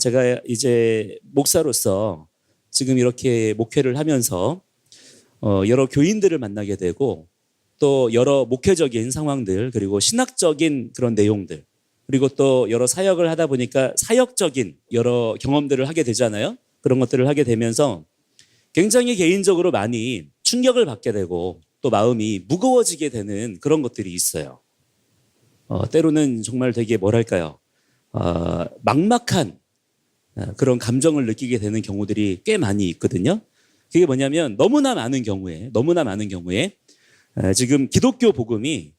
제가 이제 목사로서 지금 이렇게 목회를 하면서 여러 교인들을 만나게 되고 또 여러 목회적인 상황들 그리고 신학적인 그런 내용들 그리고 또 여러 사역을 하다 보니까 사역적인 여러 경험들을 하게 되잖아요. 그런 것들을 하게 되면서 굉장히 개인적으로 많이 충격을 받게 되고 또 마음이 무거워지게 되는 그런 것들이 있어요. 때로는 정말 되게 뭐랄까요. 막막한 그런 감정을 느끼게 되는 경우들이 꽤 많이 있거든요. 그게 뭐냐면 너무나 많은 경우에 지금 기독교 복음이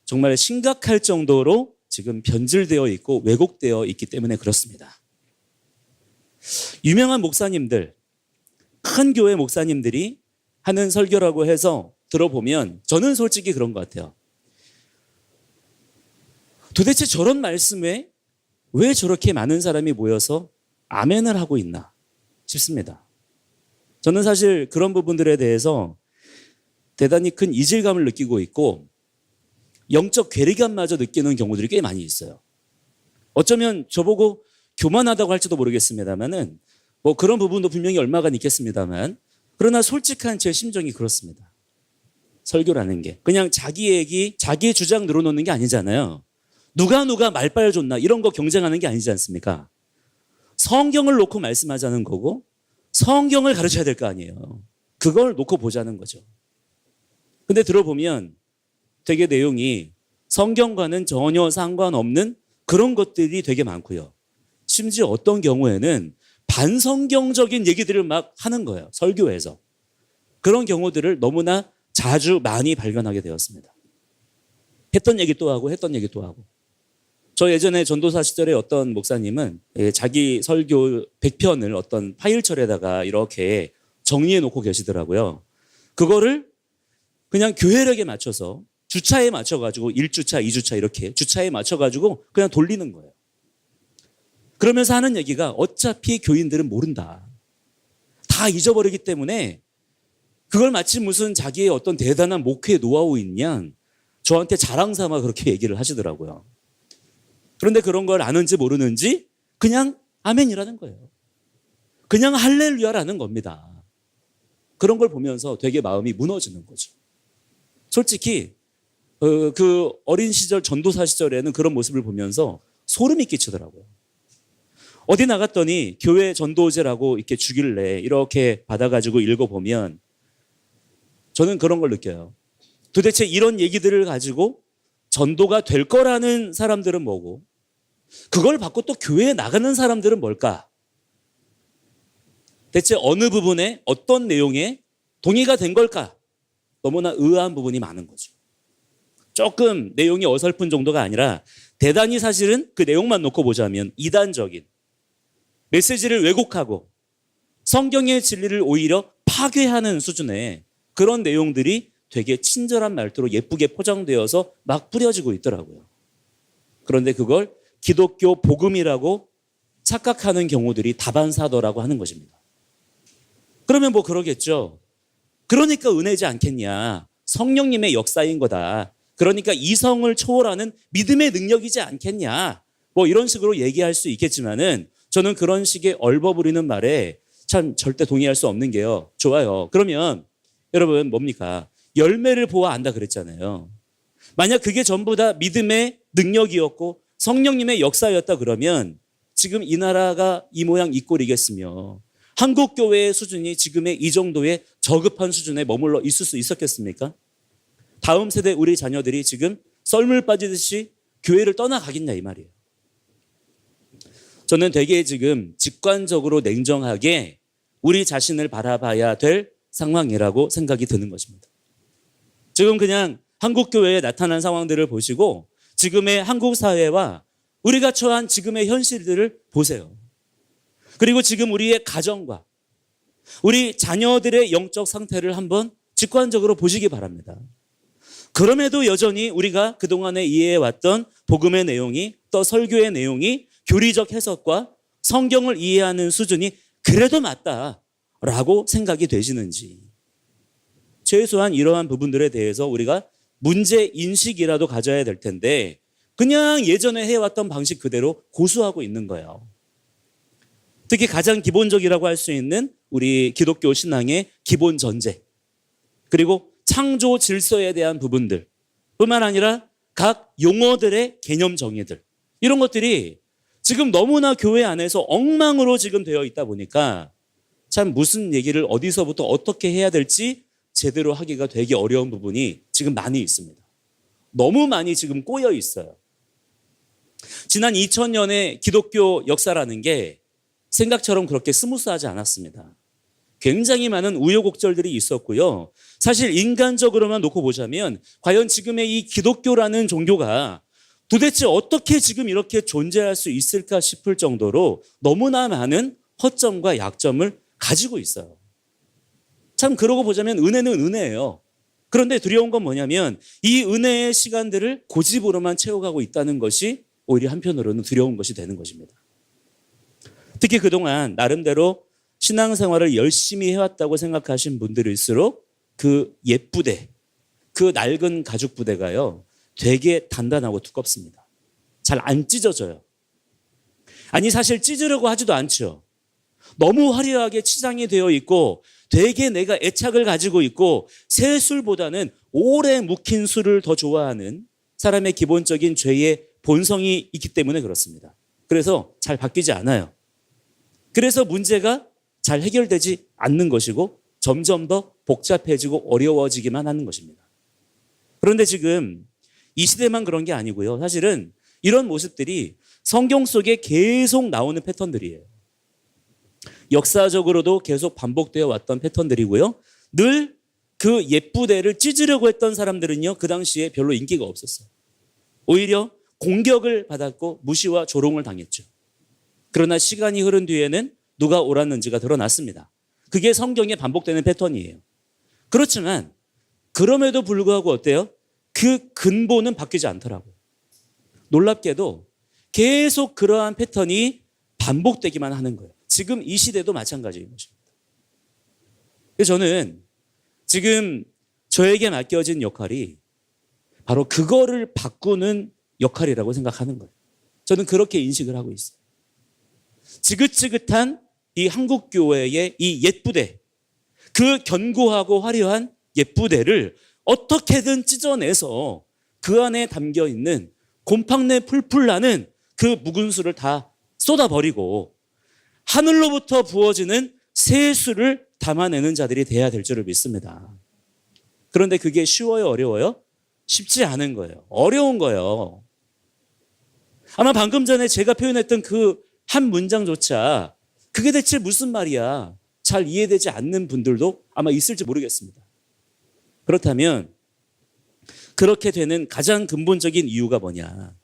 정말 심각할 정도로 지금 변질되어 있고 왜곡되어 있기 때문에 그렇습니다. 유명한 목사님들, 큰 교회 목사님들이 하는 설교라고 해서 들어보면 저는 솔직히 그런 것 같아요. 도대체 저런 말씀에 왜 저렇게 많은 사람이 모여서 아멘을 하고 있나 싶습니다. 저는 사실 그런 부분들에 대해서 대단히 큰 이질감을 느끼고 있고 영적 괴리감마저 느끼는 경우들이 꽤 많이 있어요. 어쩌면 저보고 교만하다고 할지도 모르겠습니다만은 뭐 그런 부분도 분명히 얼마간 있겠습니다만 그러나 솔직한 제 심정이 그렇습니다. 설교라는 게 그냥 자기 얘기, 자기의 주장 늘어놓는 게 아니잖아요. 누가 말빨 줬나 이런 거 경쟁하는 게 아니지 않습니까? 성경을 놓고 말씀하자는 거고 성경을 가르쳐야 될 거 아니에요. 그걸 놓고 보자는 거죠. 근데 들어보면 되게 내용이 성경과는 전혀 상관없는 그런 것들이 되게 많고요. 심지어 어떤 경우에는 반성경적인 얘기들을 막 하는 거예요. 설교에서. 그런 경우들을 너무나 자주 많이 발견하게 되었습니다. 했던 얘기 또 하고 했던 얘기 또 하고. 저 예전에 전도사 시절에 어떤 목사님은 자기 설교 100편을 어떤 파일철에다가 이렇게 정리해 놓고 계시더라고요. 그거를 그냥 교회력에 맞춰서 주차에 맞춰가지고 1주차, 2주차 이렇게 주차에 맞춰가지고 그냥 돌리는 거예요. 그러면서 하는 얘기가 어차피 교인들은 모른다. 다 잊어버리기 때문에 그걸 마치 무슨 자기의 어떤 대단한 목회 노하우인 양 저한테 자랑 삼아 그렇게 얘기를 하시더라고요. 그런데 그런 걸 아는지 모르는지 그냥 아멘이라는 거예요. 그냥 할렐루야라는 겁니다. 그런 걸 보면서 되게 마음이 무너지는 거죠. 솔직히 그 어린 시절 전도사 시절에는 그런 모습을 보면서 소름이 끼치더라고요. 어디 나갔더니 교회 전도제라고 이렇게 주길래 이렇게 받아가지고 읽어보면 저는 그런 걸 느껴요. 도대체 이런 얘기들을 가지고 전도가 될 거라는 사람들은 뭐고 그걸 받고 또 교회에 나가는 사람들은 뭘까? 대체 어느 부분에 어떤 내용에 동의가 된 걸까? 너무나 의아한 부분이 많은 거죠. 조금 내용이 어설픈 정도가 아니라 대단히 사실은 그 내용만 놓고 보자면 이단적인 메시지를 왜곡하고 성경의 진리를 오히려 파괴하는 수준의 그런 내용들이 되게 친절한 말투로 예쁘게 포장되어서 막 뿌려지고 있더라고요. 그런데 그걸 기독교 복음이라고 착각하는 경우들이 다반사더라고 하는 것입니다. 그러면 뭐 그러겠죠. 그러니까 은혜지 않겠냐. 성령님의 역사인 거다. 그러니까 이성을 초월하는 믿음의 능력이지 않겠냐. 뭐 이런 식으로 얘기할 수 있겠지만은 저는 그런 식의 얼버무리는 말에 참 절대 동의할 수 없는 게요. 좋아요. 그러면 여러분 뭡니까? 열매를 보아 안다 그랬잖아요. 만약 그게 전부 다 믿음의 능력이었고 성령님의 역사였다 그러면 지금 이 나라가 이 모양 이 꼴이겠으며 한국 교회의 수준이 지금의 이 정도의 저급한 수준에 머물러 있을 수 있었겠습니까? 다음 세대 우리 자녀들이 지금 썰물 빠지듯이 교회를 떠나가겠냐 이 말이에요. 저는 되게 지금 직관적으로 냉정하게 우리 자신을 바라봐야 될 상황이라고 생각이 드는 것입니다. 지금 그냥 한국 교회에 나타난 상황들을 보시고 지금의 한국 사회와 우리가 처한 지금의 현실들을 보세요. 그리고 지금 우리의 가정과 우리 자녀들의 영적 상태를 한번 직관적으로 보시기 바랍니다. 그럼에도 여전히 우리가 그동안에 이해해왔던 복음의 내용이 또 설교의 내용이 교리적 해석과 성경을 이해하는 수준이 그래도 맞다라고 생각이 되시는지 최소한 이러한 부분들에 대해서 우리가 문제인식이라도 가져야 될 텐데 그냥 예전에 해왔던 방식 그대로 고수하고 있는 거예요. 특히 가장 기본적이라고 할 수 있는 우리 기독교 신앙의 기본 전제, 그리고 창조 질서에 대한 부분들 뿐만 아니라 각 용어들의 개념 정의들, 이런 것들이 지금 너무나 교회 안에서 엉망으로 지금 되어 있다 보니까 참 무슨 얘기를 어디서부터 어떻게 해야 될지 제대로 하기가 되게 어려운 부분이 지금 많이 있습니다. 너무 많이 지금 꼬여 있어요. 지난 2000년의 기독교 역사라는 게 생각처럼 그렇게 스무스하지 않았습니다. 굉장히 많은 우여곡절들이 있었고요. 사실 인간적으로만 놓고 보자면 과연 지금의 이 기독교라는 종교가 도대체 어떻게 지금 이렇게 존재할 수 있을까 싶을 정도로 너무나 많은 허점과 약점을 가지고 있어요. 참 그러고 보자면 은혜는 은혜예요. 그런데 두려운 건 뭐냐면 이 은혜의 시간들을 고집으로만 채워가고 있다는 것이 오히려 한편으로는 두려운 것이 되는 것입니다. 특히 그동안 나름대로 신앙생활을 열심히 해왔다고 생각하신 분들일수록 그 옛부대, 그 낡은 가죽 부대가요, 되게 단단하고 두껍습니다. 잘 안 찢어져요. 아니 사실 찢으려고 하지도 않죠. 너무 화려하게 치장이 되어 있고 되게 내가 애착을 가지고 있고 새 술보다는 오래 묵힌 술을 더 좋아하는 사람의 기본적인 죄의 본성이 있기 때문에 그렇습니다. 그래서 잘 바뀌지 않아요. 그래서 문제가 잘 해결되지 않는 것이고 점점 더 복잡해지고 어려워지기만 하는 것입니다. 그런데 지금 이 시대만 그런 게 아니고요. 사실은 이런 모습들이 성경 속에 계속 나오는 패턴들이에요. 역사적으로도 계속 반복되어 왔던 패턴들이고요. 늘 그 옛부대를 찢으려고 했던 사람들은요, 그 당시에 별로 인기가 없었어요. 오히려 공격을 받았고 무시와 조롱을 당했죠. 그러나 시간이 흐른 뒤에는 누가 옳았는지가 드러났습니다. 그게 성경에 반복되는 패턴이에요. 그렇지만 그럼에도 불구하고 어때요? 그 근본은 바뀌지 않더라고요. 놀랍게도 계속 그러한 패턴이 반복되기만 하는 거예요. 지금 이 시대도 마찬가지인 것입니다. 그래서 저는 지금 저에게 맡겨진 역할이 바로 그거를 바꾸는 역할이라고 생각하는 거예요. 저는 그렇게 인식을 하고 있어요. 지긋지긋한 이 한국교회의 이 옛부대, 그 견고하고 화려한 옛부대를 어떻게든 찢어내서 그 안에 담겨있는 곰팡내 풀풀 나는 그 묵은 술을 다 쏟아버리고 하늘로부터 부어지는 새 술을 담아내는 자들이 돼야 될 줄을 믿습니다. 그런데 그게 쉬워요, 어려워요? 쉽지 않은 거예요. 어려운 거예요. 아마 방금 전에 제가 표현했던 그 한 문장조차 그게 대체 무슨 말이야? 잘 이해되지 않는 분들도 아마 있을지 모르겠습니다. 그렇다면 그렇게 되는 가장 근본적인 이유가 뭐냐?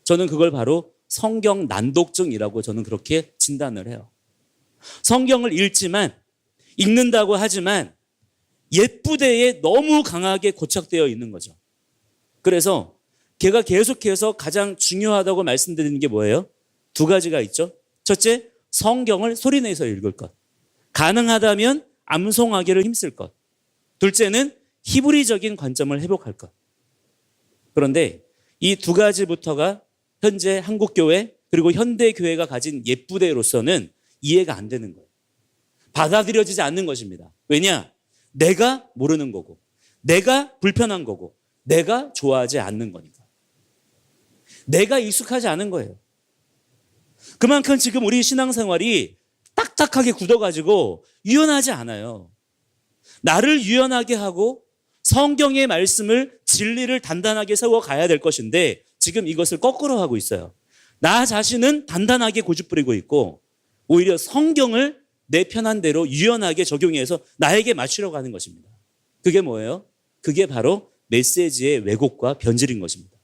저는 그걸 바로 성경 난독증이라고 저는 그렇게 진단을 해요. 성경을 읽는다고 하지만 옛부대에 너무 강하게 고착되어 있는 거죠. 그래서 제가 계속해서 가장 중요하다고 말씀드리는 게 뭐예요? 두 가지가 있죠. 첫째, 성경을 소리내서 읽을 것. 가능하다면 암송하기를 힘쓸 것. 둘째는 히브리적인 관점을 회복할 것. 그런데 이 두 가지부터가 현재 한국교회 그리고 현대교회가 가진 옛부대로서는 이해가 안 되는 거예요. 받아들여지지 않는 것입니다. 왜냐? 내가 모르는 거고 내가 불편한 거고 내가 좋아하지 않는 거니까. 내가 익숙하지 않은 거예요. 그만큼 지금 우리 신앙생활이 딱딱하게 굳어가지고 유연하지 않아요. 나를 유연하게 하고 성경의 말씀을 진리를 단단하게 세워가야 될 것인데 지금 이것을 거꾸로 하고 있어요. 나 자신은 단단하게 고집부리고 있고 오히려 성경을 내 편한 대로 유연하게 적용해서 나에게 맞추려고 하는 것입니다. 그게 뭐예요? 그게 바로 메시지의 왜곡과 변질인 것입니다.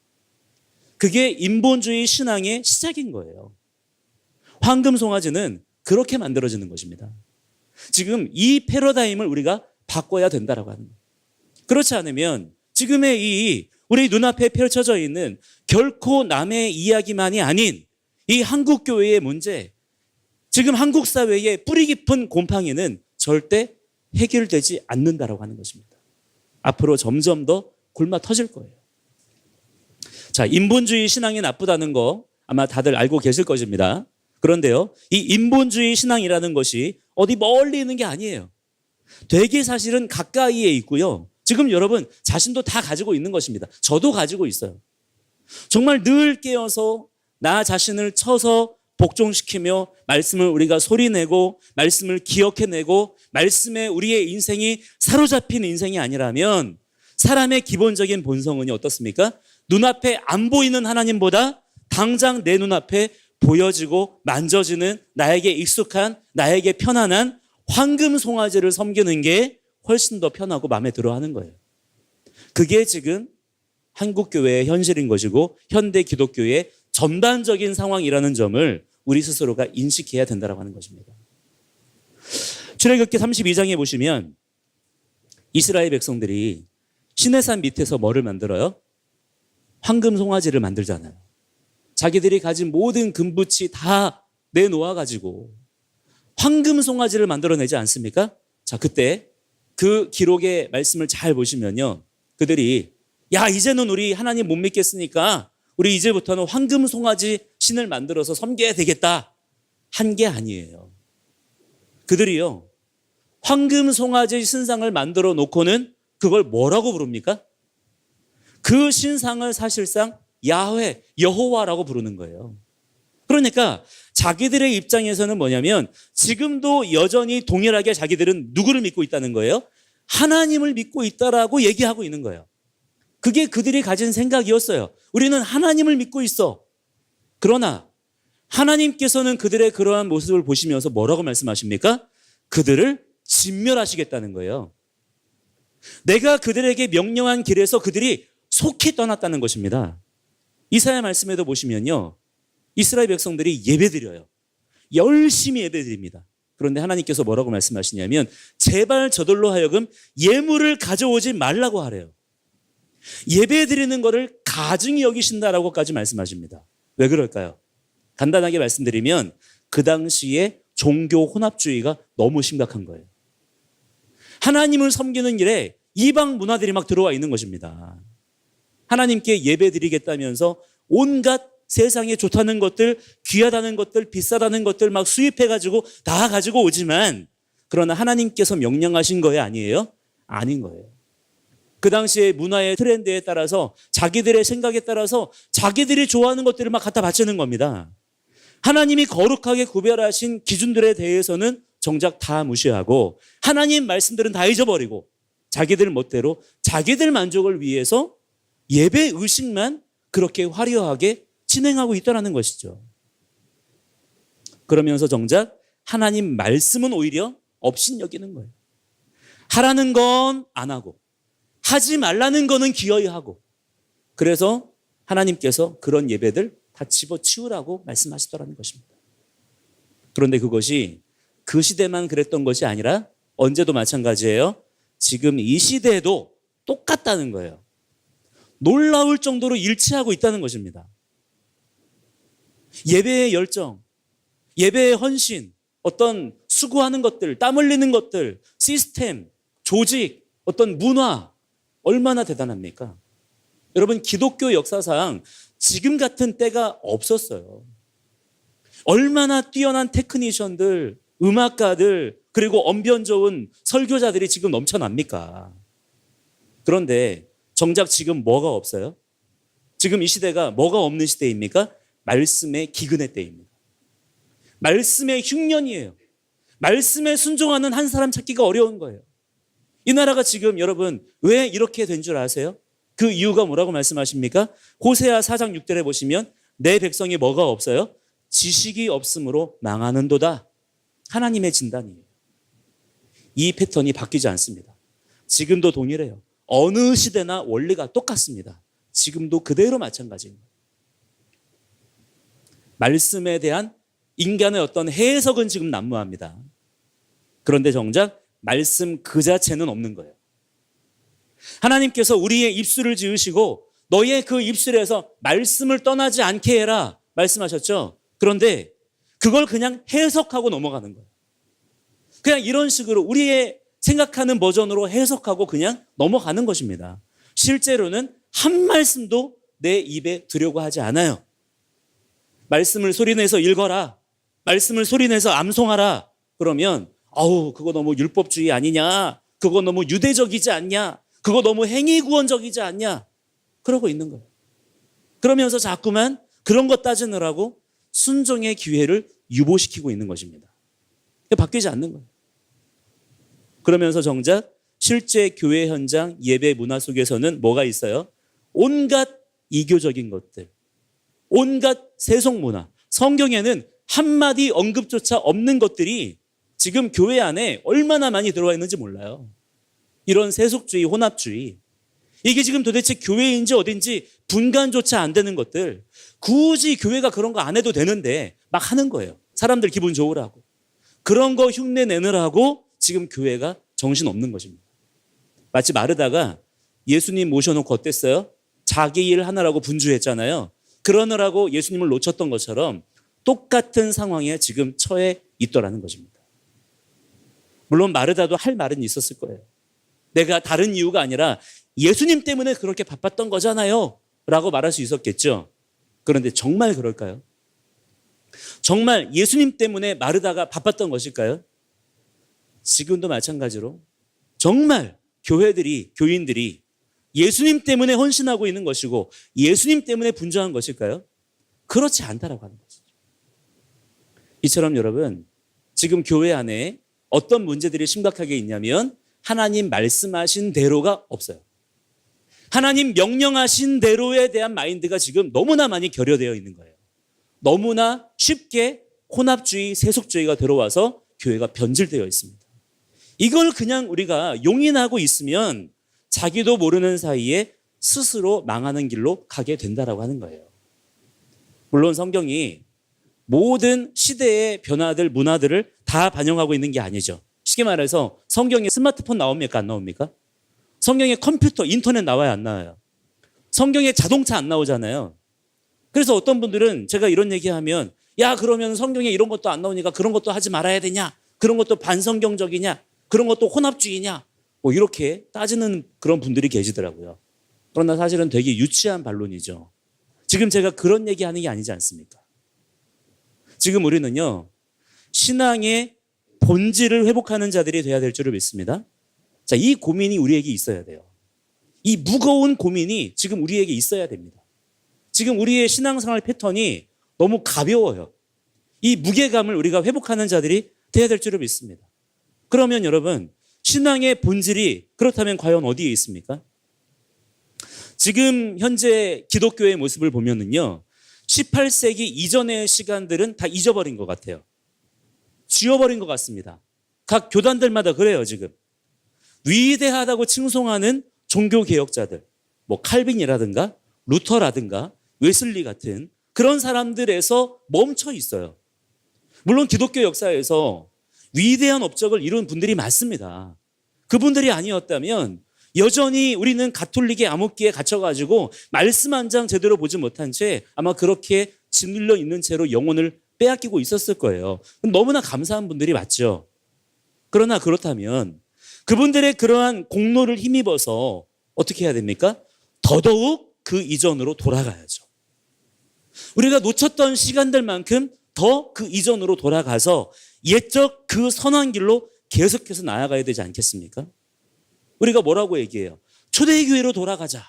그게 인본주의 신앙의 시작인 거예요. 황금송아지는 그렇게 만들어지는 것입니다. 지금 이 패러다임을 우리가 바꿔야 된다라고 하는 거예요. 그렇지 않으면 지금의 이 우리 눈앞에 펼쳐져 있는 결코 남의 이야기만이 아닌 이 한국교회의 문제, 지금 한국 사회의 뿌리 깊은 곰팡이는 절대 해결되지 않는다라고 하는 것입니다. 앞으로 점점 더 굶어 터질 거예요. 자, 인본주의 신앙이 나쁘다는 거 아마 다들 알고 계실 것입니다. 그런데요, 이 인본주의 신앙이라는 것이 어디 멀리 있는 게 아니에요. 되게 사실은 가까이에 있고요. 지금 여러분 자신도 다 가지고 있는 것입니다. 저도 가지고 있어요. 정말 늘 깨어서 나 자신을 쳐서 복종시키며 말씀을 우리가 소리내고 말씀을 기억해내고 말씀에 우리의 인생이 사로잡힌 인생이 아니라면 사람의 기본적인 본성은 어떻습니까? 눈앞에 안 보이는 하나님보다 당장 내 눈앞에 보여지고 만져지는 나에게 익숙한 나에게 편안한 황금 송아지를 섬기는 게 훨씬 더 편하고 마음에 들어 하는 거예요. 그게 지금 한국교회의 현실인 것이고 현대 기독교의 전반적인 상황이라는 점을 우리 스스로가 인식해야 된다고 하는 것입니다. 출애굽기 32장에 보시면 이스라엘 백성들이 시내산 밑에서 뭐를 만들어요? 황금 송아지를 만들잖아요. 자기들이 가진 모든 금붙이 다 내놓아가지고 황금 송아지를 만들어내지 않습니까? 자, 그때 그 기록의 말씀을 잘 보시면요. 그들이 야, 이제는 우리 하나님 못 믿겠으니까 우리 이제부터는 황금 송아지 신을 만들어서 섬겨야 되겠다 한 게 아니에요. 그들이요, 황금 송아지 신상을 만들어 놓고는 그걸 뭐라고 부릅니까? 그 신상을 사실상 야훼, 여호와라고 부르는 거예요. 그러니까 자기들의 입장에서는 뭐냐면 지금도 여전히 동일하게 자기들은 누구를 믿고 있다는 거예요? 하나님을 믿고 있다라고 얘기하고 있는 거예요. 그게 그들이 가진 생각이었어요. 우리는 하나님을 믿고 있어. 그러나 하나님께서는 그들의 그러한 모습을 보시면서 뭐라고 말씀하십니까? 그들을 진멸하시겠다는 거예요. 내가 그들에게 명령한 길에서 그들이 속히 떠났다는 것입니다. 이사야 말씀에도 보시면요, 이스라엘 백성들이 예배드려요. 열심히 예배드립니다. 그런데 하나님께서 뭐라고 말씀하시냐면 제발 저들로 하여금 예물을 가져오지 말라고 하래요. 예배드리는 것을 가증히 여기신다라고까지 말씀하십니다. 왜 그럴까요? 간단하게 말씀드리면 그 당시에 종교 혼합주의가 너무 심각한 거예요. 하나님을 섬기는 일에 이방 문화들이 막 들어와 있는 것입니다. 하나님께 예배드리겠다면서 온갖 세상에 좋다는 것들, 귀하다는 것들, 비싸다는 것들 막 수입해가지고 다 가지고 오지만 그러나 하나님께서 명령하신 거예요? 아니에요? 아닌 거예요. 그 당시에 문화의 트렌드에 따라서 자기들의 생각에 따라서 자기들이 좋아하는 것들을 막 갖다 바치는 겁니다. 하나님이 거룩하게 구별하신 기준들에 대해서는 정작 다 무시하고 하나님 말씀들은 다 잊어버리고 자기들 멋대로 자기들 만족을 위해서 예배 의식만 그렇게 화려하게 진행하고 있다는 것이죠. 그러면서 정작 하나님 말씀은 오히려 업신여기는 거예요. 하라는 건 안 하고 하지 말라는 거는 기어이 하고, 그래서 하나님께서 그런 예배들 다 집어치우라고 말씀하시더라는 것입니다. 그런데 그것이 그 시대만 그랬던 것이 아니라 언제도 마찬가지예요. 지금 이 시대에도 똑같다는 거예요. 놀라울 정도로 일치하고 있다는 것입니다. 예배의 열정, 예배의 헌신, 어떤 수고하는 것들, 땀 흘리는 것들, 시스템, 조직, 어떤 문화, 얼마나 대단합니까? 여러분, 기독교 역사상 지금 같은 때가 없었어요. 얼마나 뛰어난 테크니션들, 음악가들, 그리고 언변 좋은 설교자들이 지금 넘쳐납니까? 그런데 정작 지금 뭐가 없어요? 지금 이 시대가 뭐가 없는 시대입니까? 말씀의 기근의 때입니다. 말씀의 흉년이에요. 말씀에 순종하는 한 사람 찾기가 어려운 거예요. 이 나라가 지금 여러분 왜 이렇게 된 줄 아세요? 그 이유가 뭐라고 말씀하십니까? 호세아 4장 6절에 보시면 내 백성이 뭐가 없어요? 지식이 없으므로 망하는도다. 하나님의 진단이에요. 이 패턴이 바뀌지 않습니다. 지금도 동일해요. 어느 시대나 원리가 똑같습니다. 지금도 그대로 마찬가지입니다. 말씀에 대한 인간의 어떤 해석은 지금 난무합니다. 그런데 정작 말씀 그 자체는 없는 거예요. 하나님께서 우리의 입술을 지으시고 너의 그 입술에서 말씀을 떠나지 않게 해라 말씀하셨죠. 그런데 그걸 그냥 해석하고 넘어가는 거예요. 그냥 이런 식으로 우리의 생각하는 버전으로 해석하고 그냥 넘어가는 것입니다. 실제로는 한 말씀도 내 입에 들여고 하지 않아요. 말씀을 소리내서 읽어라. 말씀을 소리내서 암송하라. 그러면 아우 그거 너무 율법주의 아니냐. 그거 너무 유대적이지 않냐. 그거 너무 행위구원적이지 않냐. 그러고 있는 거예요. 그러면서 자꾸만 그런 것 따지느라고 순종의 기회를 유보시키고 있는 것입니다. 바뀌지 않는 거예요. 그러면서 정작 실제 교회 현장 예배 문화 속에서는 뭐가 있어요? 온갖 이교적인 것들, 온갖 세속 문화, 성경에는 한마디 언급조차 없는 것들이 지금 교회 안에 얼마나 많이 들어와 있는지 몰라요. 이런 세속주의, 혼합주의, 이게 지금 도대체 교회인지 어딘지 분간조차 안 되는 것들, 굳이 교회가 그런 거 안 해도 되는데 막 하는 거예요. 사람들 기분 좋으라고. 그런 거 흉내 내느라고 지금 교회가 정신없는 것입니다. 마치 마르다가 예수님 모셔놓고 어땠어요? 자기 일 하느라고 분주했잖아요. 그러느라고 예수님을 놓쳤던 것처럼 똑같은 상황에 지금 처해 있더라는 것입니다. 물론 마르다도 할 말은 있었을 거예요. 내가 다른 이유가 아니라 예수님 때문에 그렇게 바빴던 거잖아요 라고 말할 수 있었겠죠. 그런데 정말 그럴까요? 정말 예수님 때문에 마르다가 바빴던 것일까요? 지금도 마찬가지로 정말 교회들이, 교인들이 예수님 때문에 헌신하고 있는 것이고 예수님 때문에 분주한 것일까요? 그렇지 않다라고 하는 것이죠. 이처럼 여러분, 지금 교회 안에 어떤 문제들이 심각하게 있냐면 하나님 말씀하신 대로가 없어요. 하나님 명령하신 대로에 대한 마인드가 지금 너무나 많이 결여되어 있는 거예요. 너무나 쉽게 혼합주의, 세속주의가 들어와서 교회가 변질되어 있습니다. 이걸 그냥 우리가 용인하고 있으면 자기도 모르는 사이에 스스로 망하는 길로 가게 된다라고 하는 거예요. 물론 성경이 모든 시대의 변화들, 문화들을 다 반영하고 있는 게 아니죠. 쉽게 말해서 성경에 스마트폰 나옵니까? 안 나옵니까? 성경에 컴퓨터, 인터넷 나와요? 안 나와요? 성경에 자동차 안 나오잖아요. 그래서 어떤 분들은 제가 이런 얘기하면 야 그러면 성경에 이런 것도 안 나오니까 그런 것도 하지 말아야 되냐? 그런 것도 반성경적이냐? 그런 것도 혼합주의냐? 뭐 이렇게 따지는 그런 분들이 계시더라고요. 그러나 사실은 되게 유치한 반론이죠. 지금 제가 그런 얘기하는 게 아니지 않습니까? 지금 우리는요, 신앙의 본질을 회복하는 자들이 돼야 될 줄을 믿습니다. 자, 이 고민이 우리에게 있어야 돼요. 이 무거운 고민이 지금 우리에게 있어야 됩니다. 지금 우리의 신앙생활 패턴이 너무 가벼워요. 이 무게감을 우리가 회복하는 자들이 돼야 될 줄을 믿습니다. 그러면 여러분, 신앙의 본질이 그렇다면 과연 어디에 있습니까? 지금 현재 기독교의 모습을 보면은요, 18세기 이전의 시간들은 다 잊어버린 것 같아요. 지워버린 것 같습니다. 각 교단들마다 그래요, 지금. 위대하다고 칭송하는 종교개혁자들, 뭐 칼빈이라든가 루터라든가 웨슬리 같은 그런 사람들에서 멈춰 있어요. 물론 기독교 역사에서 위대한 업적을 이룬 분들이 많습니다. 그분들이 아니었다면 여전히 우리는 가톨릭의 암흑기에 갇혀가지고 말씀 한 장 제대로 보지 못한 채 아마 그렇게 짓눌려 있는 채로 영혼을 빼앗기고 있었을 거예요. 너무나 감사한 분들이 맞죠. 그러나 그렇다면 그분들의 그러한 공로를 힘입어서 어떻게 해야 됩니까? 더더욱 그 이전으로 돌아가야죠. 우리가 놓쳤던 시간들만큼 더 그 이전으로 돌아가서 옛적 그 선한 길로 계속해서 나아가야 되지 않겠습니까? 우리가 뭐라고 얘기해요? 초대교회로 돌아가자.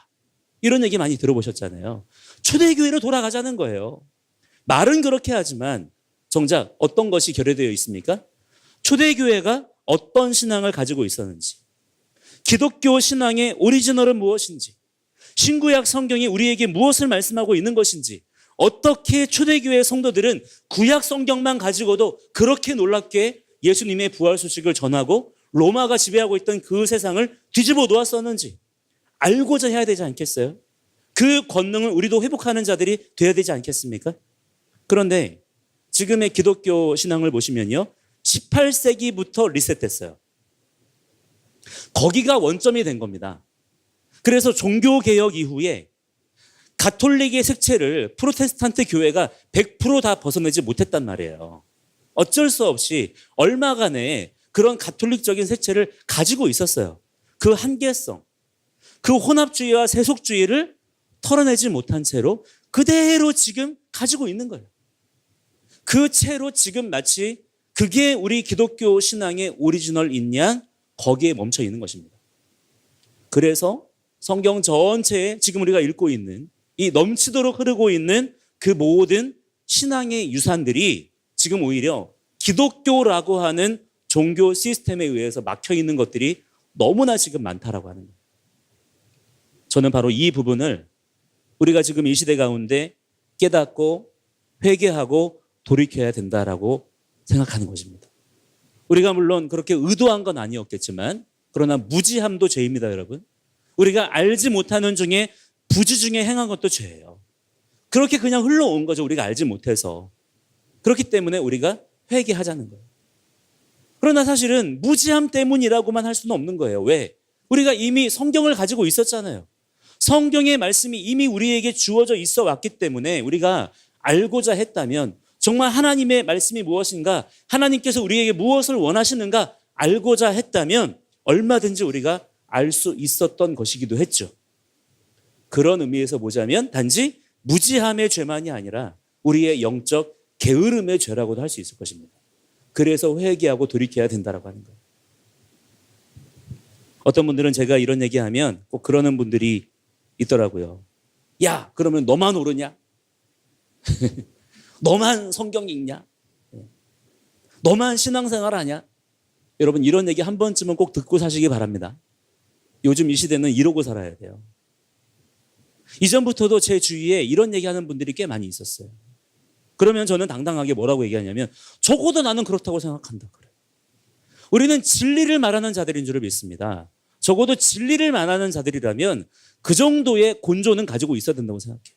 이런 얘기 많이 들어보셨잖아요. 초대교회로 돌아가자는 거예요. 말은 그렇게 하지만 정작 어떤 것이 결여되어 있습니까? 초대교회가 어떤 신앙을 가지고 있었는지, 기독교 신앙의 오리지널은 무엇인지, 신구약 성경이 우리에게 무엇을 말씀하고 있는 것인지, 어떻게 초대교회 성도들은 구약 성경만 가지고도 그렇게 놀랍게 예수님의 부활 소식을 전하고 로마가 지배하고 있던 그 세상을 뒤집어 놓았었는지 알고자 해야 되지 않겠어요? 그 권능을 우리도 회복하는 자들이 되어야 되지 않겠습니까? 그런데 지금의 기독교 신앙을 보시면요, 18세기부터 리셋됐어요. 거기가 원점이 된 겁니다. 그래서 종교개혁 이후에 가톨릭의 색채를 프로테스탄트 교회가 100% 다 벗어내지 못했단 말이에요. 어쩔 수 없이 얼마간의 그런 가톨릭적인 색채를 가지고 있었어요. 그 한계성, 그 혼합주의와 세속주의를 털어내지 못한 채로 그대로 지금 가지고 있는 거예요. 그 채로 지금 마치 그게 우리 기독교 신앙의 오리지널인 양 거기에 멈춰 있는 것입니다. 그래서 성경 전체에 지금 우리가 읽고 있는 이 넘치도록 흐르고 있는 그 모든 신앙의 유산들이 지금 오히려 기독교라고 하는 종교 시스템에 의해서 막혀 있는 것들이 너무나 지금 많다라고 하는 거예요. 저는 바로 이 부분을 우리가 지금 이 시대 가운데 깨닫고 회개하고 돌이켜야 된다라고 생각하는 것입니다. 우리가 물론 그렇게 의도한 건 아니었겠지만 그러나 무지함도 죄입니다, 여러분. 우리가 알지 못하는 중에 부지 중에 행한 것도 죄예요. 그렇게 그냥 흘러온 거죠. 우리가 알지 못해서. 그렇기 때문에 우리가 회개하자는 거예요. 그러나 사실은 무지함 때문이라고만 할 수는 없는 거예요. 왜? 우리가 이미 성경을 가지고 있었잖아요. 성경의 말씀이 이미 우리에게 주어져 있어 왔기 때문에 우리가 알고자 했다면 정말 하나님의 말씀이 무엇인가, 하나님께서 우리에게 무엇을 원하시는가 알고자 했다면 얼마든지 우리가 알 수 있었던 것이기도 했죠. 그런 의미에서 보자면 단지 무지함의 죄만이 아니라 우리의 영적 게으름의 죄라고도 할 수 있을 것입니다. 그래서 회개하고 돌이켜야 된다라고 하는 거예요. 어떤 분들은 제가 이런 얘기하면 꼭 그러는 분들이 있더라고요. 야, 그러면 너만 옳으냐? 너만 성경 읽냐? 너만 신앙생활 하냐? 여러분 이런 얘기 한 번쯤은 꼭 듣고 사시기 바랍니다. 요즘 이 시대는 이러고 살아야 돼요. 이전부터도 제 주위에 이런 얘기하는 분들이 꽤 많이 있었어요. 그러면 저는 당당하게 뭐라고 얘기하냐면 적어도 나는 그렇다고 생각한다 그래요. 우리는 진리를 말하는 자들인 줄을 믿습니다. 적어도 진리를 말하는 자들이라면 그 정도의 곤조는 가지고 있어야 된다고 생각해요.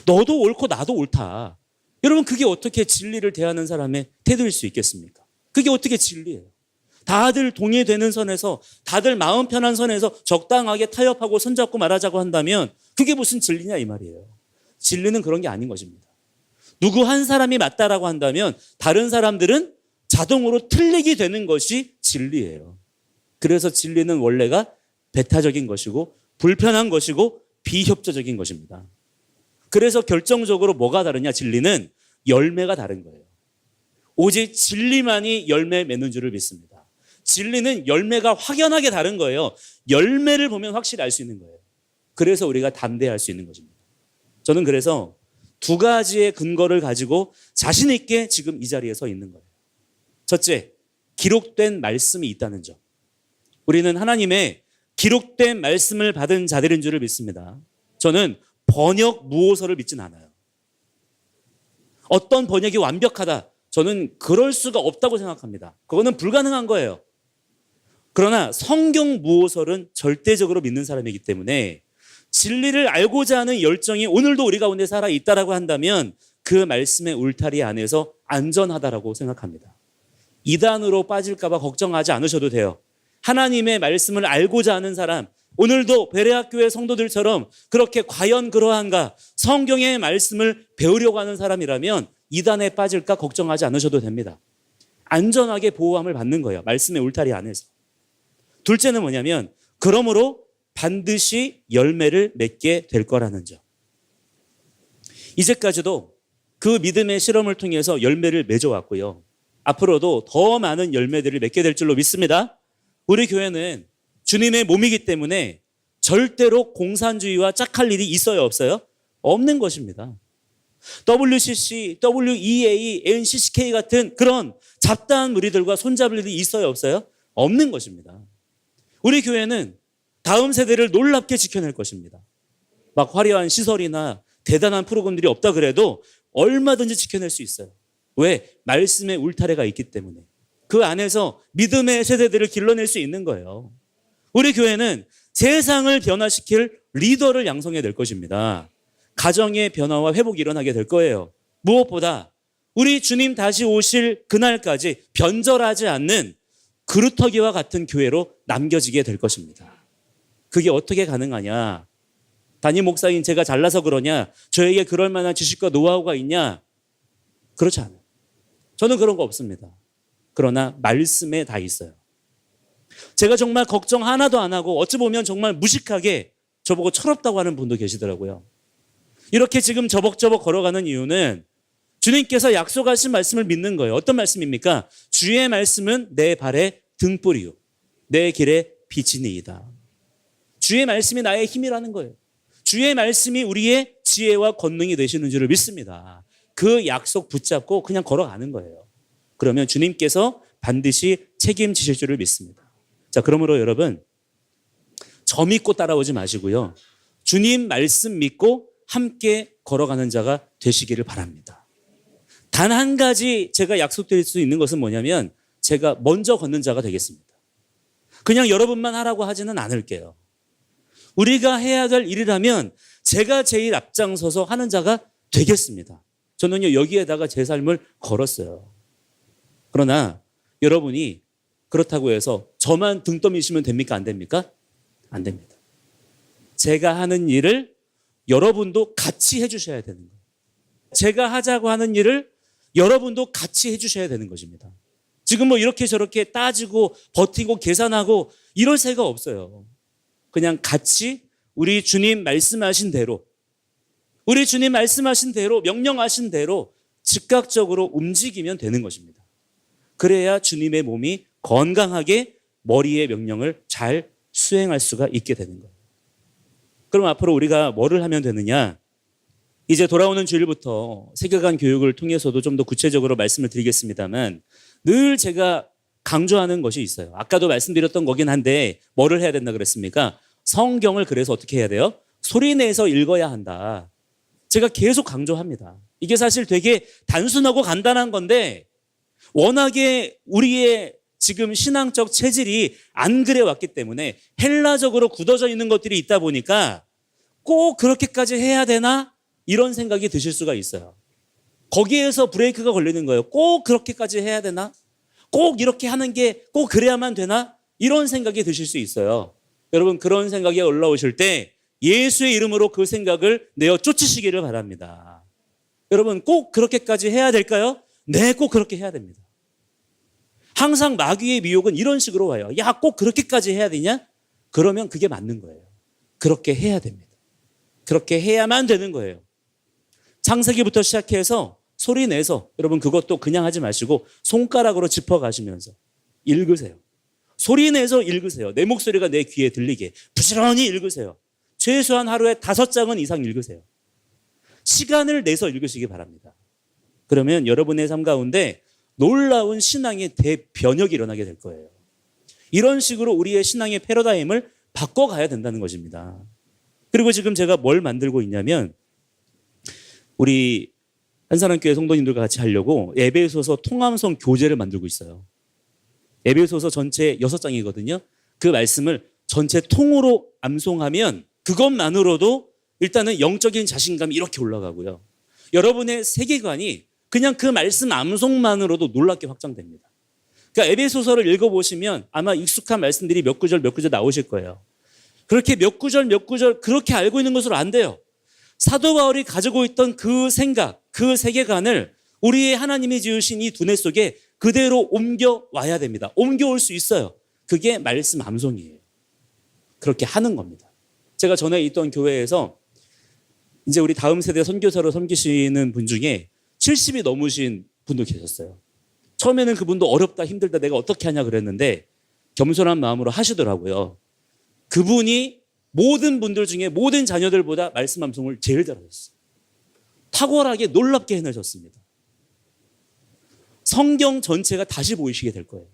너도 옳고 나도 옳다. 여러분 그게 어떻게 진리를 대하는 사람의 태도일 수 있겠습니까? 그게 어떻게 진리예요? 다들 동의되는 선에서 다들 마음 편한 선에서 적당하게 타협하고 손잡고 말하자고 한다면 그게 무슨 진리냐 이 말이에요. 진리는 그런 게 아닌 것입니다. 누구 한 사람이 맞다라고 한다면 다른 사람들은 자동으로 틀리게 되는 것이 진리예요. 그래서 진리는 원래가 배타적인 것이고 불편한 것이고 비협조적인 것입니다. 그래서 결정적으로 뭐가 다르냐? 진리는 열매가 다른 거예요. 오직 진리만이 열매 맺는 줄을 믿습니다. 진리는 열매가 확연하게 다른 거예요. 열매를 보면 확실히 알 수 있는 거예요. 그래서 우리가 담대할 수 있는 것입니다. 저는 그래서 두 가지의 근거를 가지고 자신 있게 지금 이 자리에 서 있는 거예요. 첫째, 기록된 말씀이 있다는 점. 우리는 하나님의 기록된 말씀을 받은 자들인 줄을 믿습니다. 저는 번역 무호서를 믿진 않아요. 어떤 번역이 완벽하다. 저는 그럴 수가 없다고 생각합니다. 그거는 불가능한 거예요. 그러나 성경 무호설은 절대적으로 믿는 사람이기 때문에 진리를 알고자 하는 열정이 오늘도 우리 가운데 살아있다라고 한다면 그 말씀의 울타리 안에서 안전하다라고 생각합니다. 이단으로 빠질까 봐 걱정하지 않으셔도 돼요. 하나님의 말씀을 알고자 하는 사람, 오늘도 베레아교회 성도들처럼 그렇게 과연 그러한가 성경의 말씀을 배우려고 하는 사람이라면 이단에 빠질까 걱정하지 않으셔도 됩니다. 안전하게 보호함을 받는 거예요. 말씀의 울타리 안에서. 둘째는 뭐냐면 그러므로 반드시 열매를 맺게 될 거라는 점. 이제까지도 그 믿음의 실험을 통해서 열매를 맺어왔고요. 앞으로도 더 많은 열매들을 맺게 될 줄로 믿습니다. 우리 교회는 주님의 몸이기 때문에 절대로 공산주의와 짝할 일이 있어요, 없어요? 없는 것입니다. WCC, WEA, NCCK 같은 그런 잡다한 무리들과 손잡을 일이 있어요, 없어요? 없는 것입니다. 우리 교회는 다음 세대를 놀랍게 지켜낼 것입니다. 막 화려한 시설이나 대단한 프로그램들이 없다 그래도 얼마든지 지켜낼 수 있어요. 왜? 말씀의 울타리가 있기 때문에. 그 안에서 믿음의 세대들을 길러낼 수 있는 거예요. 우리 교회는 세상을 변화시킬 리더를 양성해야 될 것입니다. 가정의 변화와 회복이 일어나게 될 거예요. 무엇보다 우리 주님 다시 오실 그날까지 변절하지 않는 그루터기와 같은 교회로 남겨지게 될 것입니다. 그게 어떻게 가능하냐? 담임 목사인 제가 잘나서 그러냐? 저에게 그럴 만한 지식과 노하우가 있냐? 그렇지 않아요. 저는 그런 거 없습니다. 그러나 말씀에 다 있어요. 제가 정말 걱정 하나도 안 하고 어찌 보면 정말 무식하게 저보고 철없다고 하는 분도 계시더라고요. 이렇게 지금 저벅저벅 걸어가는 이유는 주님께서 약속하신 말씀을 믿는 거예요. 어떤 말씀입니까? 주의 말씀은 내 발의 등불이요 내 길의 빛이니이다. 주의 말씀이 나의 힘이라는 거예요. 주의 말씀이 우리의 지혜와 권능이 되시는 줄을 믿습니다. 그 약속 붙잡고 그냥 걸어가는 거예요. 그러면 주님께서 반드시 책임지실 줄을 믿습니다. 자, 그러므로 여러분, 저 믿고 따라오지 마시고요. 주님 말씀 믿고 함께 걸어가는 자가 되시기를 바랍니다. 단 한 가지 제가 약속드릴 수 있는 것은 뭐냐면 제가 먼저 걷는 자가 되겠습니다. 그냥 여러분만 하라고 하지는 않을게요. 우리가 해야 될 일이라면 제가 제일 앞장서서 하는 자가 되겠습니다. 저는요, 여기에다가 제 삶을 걸었어요. 그러나 여러분이 그렇다고 해서 저만 등 떠미시면 됩니까? 안 됩니까? 안 됩니다. 제가 하는 일을 여러분도 같이 해주셔야 되는 거예요. 제가 하자고 하는 일을 여러분도 같이 해주셔야 되는 것입니다. 지금 뭐 이렇게 저렇게 따지고 버티고 계산하고 이럴 새가 없어요. 그냥 같이 우리 주님 말씀하신 대로, 우리 주님 말씀하신 대로, 명령하신 대로 즉각적으로 움직이면 되는 것입니다. 그래야 주님의 몸이 건강하게 머리의 명령을 잘 수행할 수가 있게 되는 거예요. 그럼 앞으로 우리가 뭐를 하면 되느냐? 이제 돌아오는 주일부터 세계관 교육을 통해서도 좀 더 구체적으로 말씀을 드리겠습니다만 늘 제가 강조하는 것이 있어요. 아까도 말씀드렸던 거긴 한데 뭐를 해야 된다 그랬습니까? 성경을 그래서 어떻게 해야 돼요? 소리내서 읽어야 한다. 제가 계속 강조합니다. 이게 사실 되게 단순하고 간단한 건데 워낙에 우리의 지금 신앙적 체질이 안 그래 왔기 때문에 헬라적으로 굳어져 있는 것들이 있다 보니까 꼭 그렇게까지 해야 되나? 이런 생각이 드실 수가 있어요. 거기에서 브레이크가 걸리는 거예요. 꼭 그렇게까지 해야 되나? 꼭 이렇게 하는 게 꼭 그래야만 되나? 이런 생각이 드실 수 있어요. 여러분, 그런 생각이 올라오실 때 예수의 이름으로 그 생각을 내어 쫓으시기를 바랍니다. 여러분, 꼭 그렇게까지 해야 될까요? 네, 꼭 그렇게 해야 됩니다. 항상 마귀의 미혹은 이런 식으로 와요. 야, 꼭 그렇게까지 해야 되냐? 그러면 그게 맞는 거예요. 그렇게 해야 됩니다. 그렇게 해야만 되는 거예요. 창세기부터 시작해서 소리 내서 여러분 그것도 그냥 하지 마시고 손가락으로 짚어가시면서 읽으세요. 소리 내서 읽으세요. 내 목소리가 내 귀에 들리게 부지런히 읽으세요. 최소한 하루에 5장은 이상 읽으세요. 시간을 내서 읽으시기 바랍니다. 그러면 여러분의 삶 가운데 놀라운 신앙의 대변혁이 일어나게 될 거예요. 이런 식으로 우리의 신앙의 패러다임을 바꿔가야 된다는 것입니다. 그리고 지금 제가 뭘 만들고 있냐면 우리 한사람교회 성도님들과 같이 하려고 에베소서 통함성 교재를 만들고 있어요. 에베소서 전체 6장이거든요. 그 말씀을 전체 통으로 암송하면 그것만으로도 일단은 영적인 자신감이 이렇게 올라가고요. 여러분의 세계관이 그냥 그 말씀 암송만으로도 놀랍게 확장됩니다. 그러니까 에베소서를 읽어보시면 아마 익숙한 말씀들이 몇 구절 나오실 거예요. 그렇게 몇 구절 그렇게 알고 있는 것으로 안 돼요. 사도 바울이 가지고 있던 그 생각, 그 세계관을 우리의 하나님이 지으신 이 두뇌 속에 그대로 옮겨와야 됩니다. 옮겨올 수 있어요. 그게 말씀 암송이에요. 그렇게 하는 겁니다. 제가 전에 있던 교회에서 이제 우리 다음 세대 선교사로 섬기시는 분 중에 70이 넘으신 분도 계셨어요. 처음에는 그분도 어렵다 힘들다 내가 어떻게 하냐 그랬는데 겸손한 마음으로 하시더라고요. 그분이 모든 분들 중에 모든 자녀들보다 말씀 암송을 제일 잘하셨어요. 탁월하게 놀랍게 해내셨습니다. 성경 전체가 다시 보이시게 될 거예요.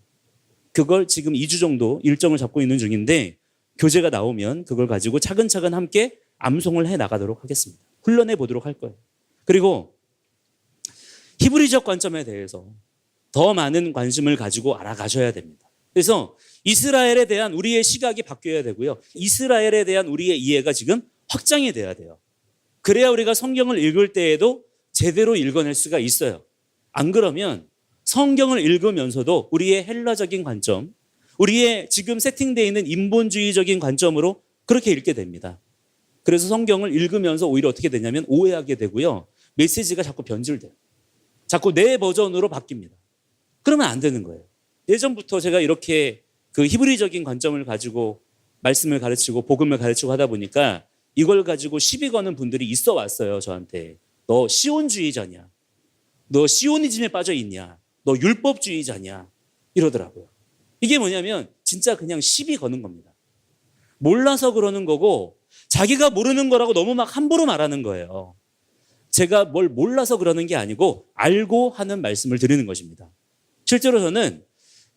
그걸 지금 2주 정도 일정을 잡고 있는 중인데 교재가 나오면 그걸 가지고 차근차근 함께 암송을 해 나가도록 하겠습니다. 훈련해 보도록 할 거예요. 그리고 히브리적 관점에 대해서 더 많은 관심을 가지고 알아가셔야 됩니다. 그래서 이스라엘에 대한 우리의 시각이 바뀌어야 되고요. 이스라엘에 대한 우리의 이해가 지금 확장이 돼야 돼요. 그래야 우리가 성경을 읽을 때에도 제대로 읽어낼 수가 있어요. 안 그러면 성경을 읽으면서도 우리의 헬라적인 관점, 우리의 지금 세팅되어 있는 인본주의적인 관점으로 그렇게 읽게 됩니다. 그래서 성경을 읽으면서 오히려 어떻게 되냐면 오해하게 되고요. 메시지가 자꾸 변질돼요. 자꾸 내 버전으로 바뀝니다. 그러면 안 되는 거예요. 예전부터 제가 이렇게 그 히브리적인 관점을 가지고 말씀을 가르치고 복음을 가르치고 하다 보니까 이걸 가지고 시비 거는 분들이 있어 왔어요. 저한테. 너 시온주의자냐? 너 시오니즘에 빠져 있냐? 너 율법주의자냐? 이러더라고요. 이게 뭐냐면 진짜 그냥 시비 거는 겁니다. 몰라서 그러는 거고 자기가 모르는 거라고 너무 막 함부로 말하는 거예요. 제가 뭘 몰라서 그러는 게 아니고 알고 하는 말씀을 드리는 것입니다. 실제로 저는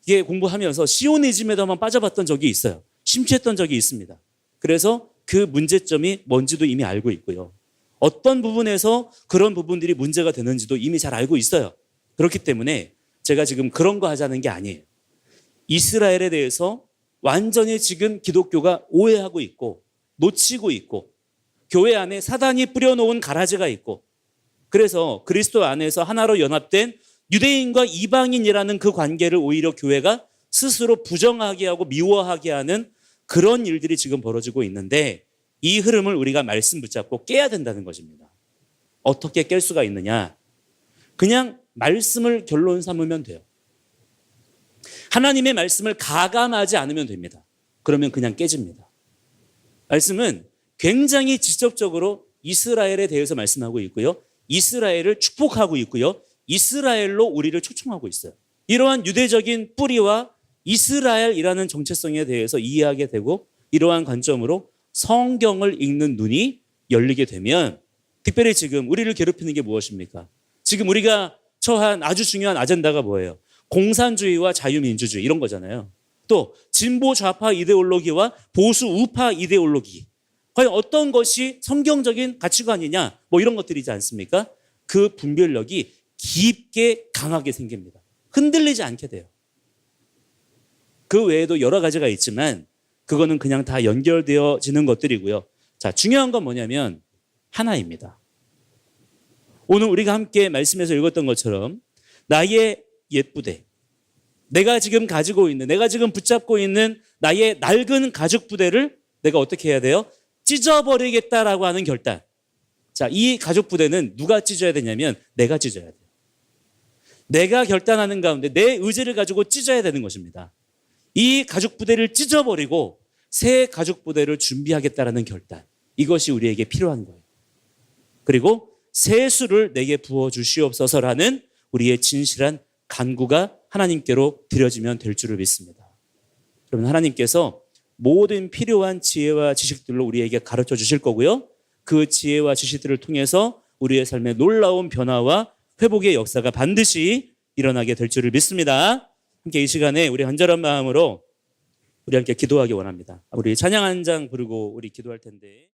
이게 공부하면서 시오니즘에도 한번 빠져봤던 적이 있어요. 심취했던 적이 있습니다. 그래서 그 문제점이 뭔지도 이미 알고 있고요. 어떤 부분에서 그런 부분들이 문제가 되는지도 이미 잘 알고 있어요. 그렇기 때문에 제가 지금 그런 거 하자는 게 아니에요. 이스라엘에 대해서 완전히 지금 기독교가 오해하고 있고 놓치고 있고 교회 안에 사단이 뿌려놓은 가라지가 있고 그래서 그리스도 안에서 하나로 연합된 유대인과 이방인이라는 그 관계를 오히려 교회가 스스로 부정하게 하고 미워하게 하는 그런 일들이 지금 벌어지고 있는데 이 흐름을 우리가 말씀 붙잡고 깨야 된다는 것입니다. 어떻게 깰 수가 있느냐? 그냥 말씀을 결론 삼으면 돼요. 하나님의 말씀을 가감하지 않으면 됩니다. 그러면 그냥 깨집니다. 말씀은 굉장히 직접적으로 이스라엘에 대해서 말씀하고 있고요. 이스라엘을 축복하고 있고요. 이스라엘로 우리를 초청하고 있어요. 이러한 유대적인 뿌리와 이스라엘이라는 정체성에 대해서 이해하게 되고 이러한 관점으로 성경을 읽는 눈이 열리게 되면 특별히 지금 우리를 괴롭히는 게 무엇입니까? 지금 우리가 처한 아주 중요한 아젠다가 뭐예요? 공산주의와 자유민주주의 이런 거잖아요. 또 진보 좌파 이데올로기와 보수 우파 이데올로기 과연 어떤 것이 성경적인 가치관이냐 뭐 이런 것들이지 않습니까? 그 분별력이 깊게 강하게 생깁니다. 흔들리지 않게 돼요. 그 외에도 여러 가지가 있지만 그거는 그냥 다 연결되어지는 것들이고요. 자, 중요한 건 뭐냐면 하나입니다. 오늘 우리가 함께 말씀에서 읽었던 것처럼 나의 옛부대, 내가 지금 가지고 있는, 내가 지금 붙잡고 있는 나의 낡은 가죽 부대를 내가 어떻게 해야 돼요? 찢어버리겠다라고 하는 결단. 자, 이 가죽 부대는 누가 찢어야 되냐면 내가 찢어야 돼요. 내가 결단하는 가운데 내 의지를 가지고 찢어야 되는 것입니다. 이 가죽 부대를 찢어버리고 새 가죽 부대를 준비하겠다라는 결단. 이것이 우리에게 필요한 거예요. 그리고 새 수를 내게 부어 주시옵소서라는 우리의 진실한 간구가 하나님께로 드려지면 될 줄을 믿습니다. 그러면 하나님께서 모든 필요한 지혜와 지식들로 우리에게 가르쳐 주실 거고요. 그 지혜와 지식들을 통해서 우리의 삶에 놀라운 변화와 회복의 역사가 반드시 일어나게 될 줄을 믿습니다. 함께 이 시간에 우리 간절한 마음으로 우리 함께 기도하기 원합니다. 우리 찬양 한 장 부르고 우리 기도할 텐데.